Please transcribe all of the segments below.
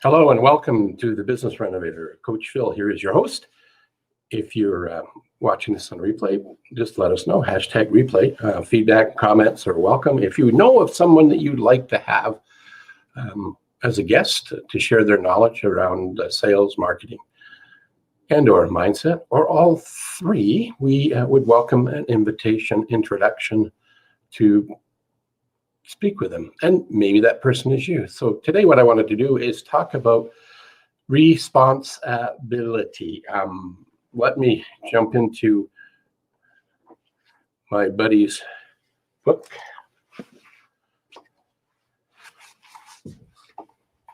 Hello and welcome to the Business Renovator. Coach Phil here is your host. If you're watching this on replay, just let us know. Hashtag replay. Feedback, comments are welcome. If you know of someone that you'd like to have as a guest to share their knowledge around sales, marketing, and or mindset, or all three, we would welcome an introduction to speak with them, and maybe that person is you. So today what I wanted to do is talk about responsibility. Let me jump into my buddy's book,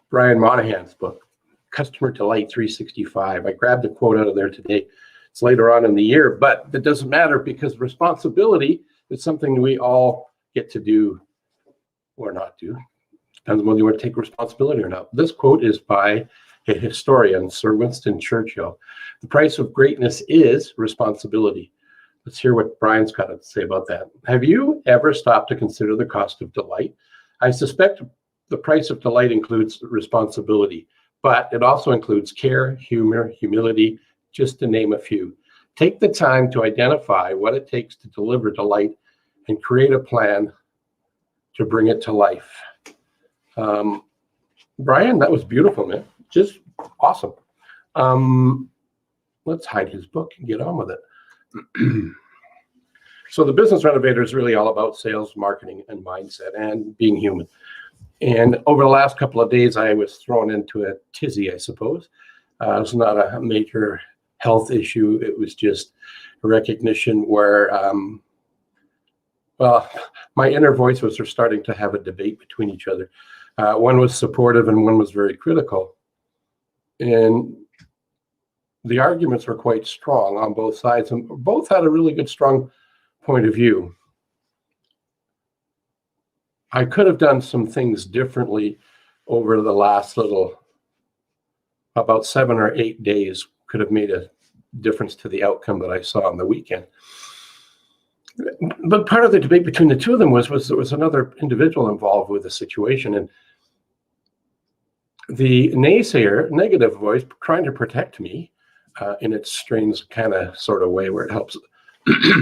Brian Monahan's book, Customer Delight 365. I grabbed a quote out of there today. It's later on in the year, but it doesn't matter because responsibility is something we all get to do or not do. Depends on whether you want to take responsibility or not. This quote is by a historian, Sir Winston Churchill. The price of greatness is responsibility. Let's hear what Brian's got to say about that. Have you ever stopped to consider the cost of delight? I suspect the price of delight includes responsibility, but it also includes care, humor, humility, just to name a few. Take the time to identify what it takes to deliver delight and create a plan to bring it to life. Brian, that was beautiful, man. Just awesome. Let's hide his book and get on with it. So the Business Renovator is really all about sales, marketing, and mindset, and being human. And over the last couple of days, I was thrown into a tizzy, I suppose. It's not a major health issue. It was just a recognition where my inner voices were starting to have a debate between each other. One was supportive and one was very critical. And the arguments were quite strong on both sides, and both had a really good, strong point of view. I could have done some things differently over the last about 7 or 8 days, could have made a difference to the outcome that I saw on the weekend. But part of the debate between the two of them was there was another individual involved with the situation, and the naysayer, negative voice, trying to protect me in its strange kind of sort of way where it helps,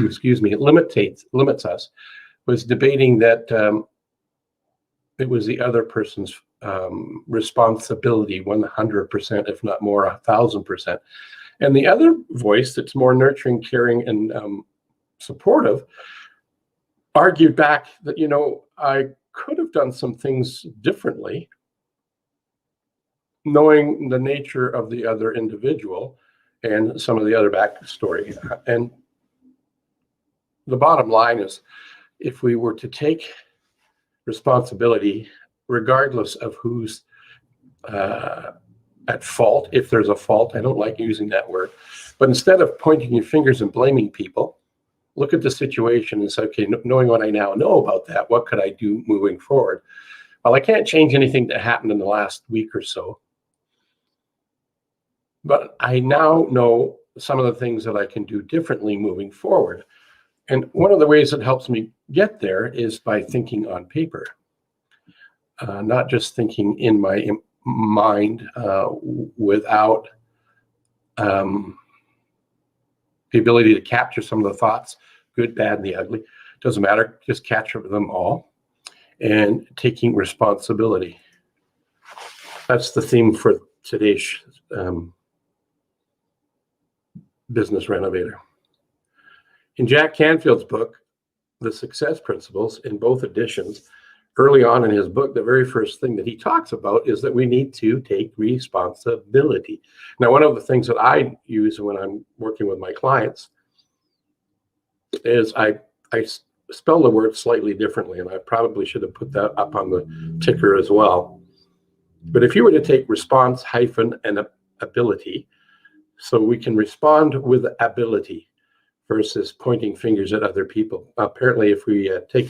excuse me, it limits us, was debating that it was the other person's responsibility 100%, if not more, 1,000%. And the other voice that's more nurturing, caring, and supportive argued back that, I could have done some things differently, knowing the nature of the other individual and some of the other backstory. And the bottom line is, if we were to take responsibility, regardless of who's at fault, if there's a fault, I don't like using that word, but instead of pointing your fingers and blaming people, look at the situation and say, okay, knowing what I now know about that, what could I do moving forward? Well, I can't change anything that happened in the last week or so, but I now know some of the things that I can do differently moving forward. And one of the ways that helps me get there is by thinking on paper, not just thinking in my mind without the ability to capture some of the thoughts, good, bad, and the ugly. Doesn't matter, just capture them all, and taking responsibility. That's the theme for today's Business Renovator. In Jack Canfield's book, The Success Principles, in both editions, early on in his book, the very first thing that he talks about is that we need to take responsibility. Now, one of the things that I use when I'm working with my clients is I spell the word slightly differently, and I probably should have put that up on the ticker as well. But if you were to take response hyphen and ability, so we can respond with ability versus pointing fingers at other people. Apparently, if we take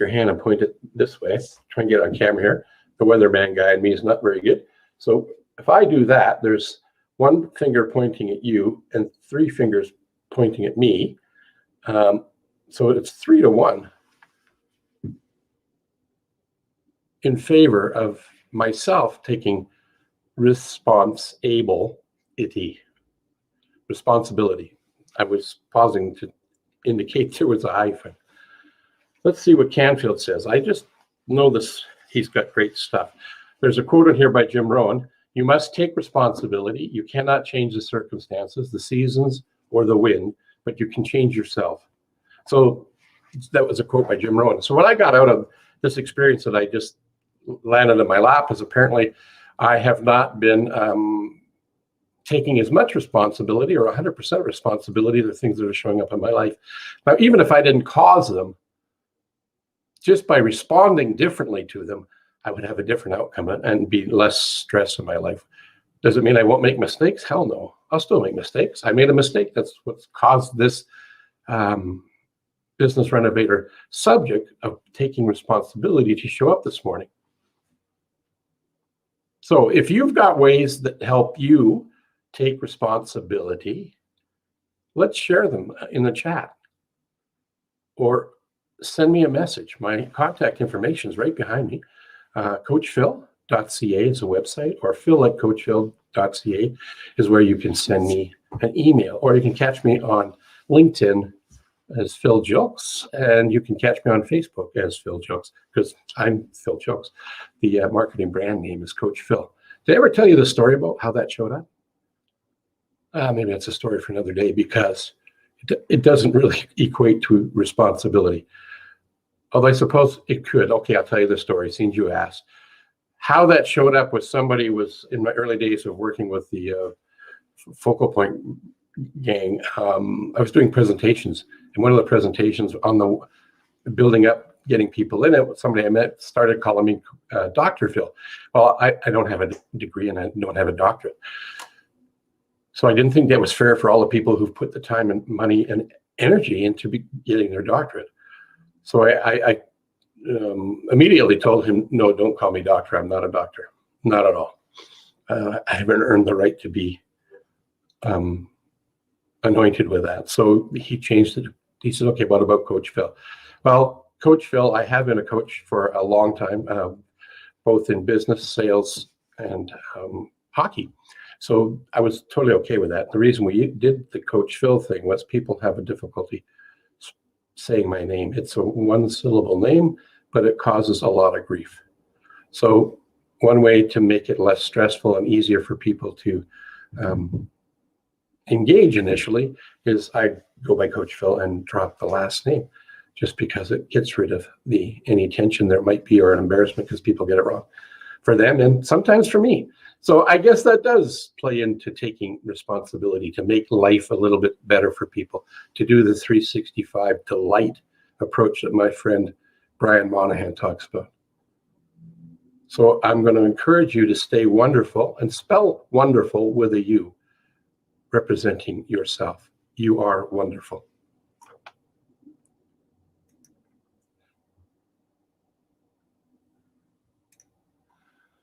your hand and point it this way, try and get on camera here. The weatherman guy in me is not very good. So if I do that, there's one finger pointing at you and 3 fingers pointing at me. So it's 3-1 in favor of myself taking responsibility. I was pausing to indicate there was a hyphen. Let's see what Canfield says. I just know this. He's got great stuff. There's a quote in here by Jim Rohn. You must take responsibility. You cannot change the circumstances, the seasons, or the wind, but you can change yourself. So that was a quote by Jim Rohn. So what I got out of this experience that I just landed in my lap is apparently I have not been taking as much responsibility or 100% responsibility of the things that are showing up in my life. Now, even if I didn't cause them, just by responding differently to them, I would have a different outcome and be less stress in my life. Does it mean I won't make mistakes? Hell no. I'll still make mistakes. I made a mistake. That's what's caused this Business Renovator subject of taking responsibility to show up this morning. So if you've got ways that help you take responsibility, let's share them in the chat. Or send me a message. My contact information is right behind me. CoachPhil.ca is a website, or phil@coachphil.ca is where you can send me an email, or you can catch me on LinkedIn as Phil Jokes, and you can catch me on Facebook as Phil Jokes, because I'm Phil Jokes. The marketing brand name is Coach Phil. Did I ever tell you the story about how that showed up? Maybe that's a story for another day, because it doesn't really equate to responsibility. Although I suppose it could. Okay, I'll tell you the story, since you asked. How that showed up was somebody was in my early days of working with the Focal Point gang. I was doing presentations, and one of the presentations on the building up, getting people in it, somebody I met started calling me Dr. Phil. Well, I don't have a degree and I don't have a doctorate. So I didn't think that was fair for all the people who've put the time and money and energy into getting their doctorate. So I immediately told him, no, don't call me doctor. I'm not a doctor. Not at all. I haven't earned the right to be anointed with that. So he changed it. He said, okay, what about Coach Phil? Well, Coach Phil, I have been a coach for a long time, both in business, sales, and hockey. So I was totally okay with that. The reason we did the Coach Phil thing was people have a difficulty saying my name. It's a one-syllable name, but it causes a lot of grief. So one way to make it less stressful and easier for people to engage initially is I go by Coach Phil and drop the last name, just because it gets rid of any tension there might be or an embarrassment because people get it wrong for them and sometimes for me. So I guess that does play into taking responsibility to make life a little bit better for people, to do the 365 delight approach that my friend Brian Monahan talks about. So I'm going to encourage you to stay wonderful, and spell wonderful with a U, representing yourself. You are wonderful.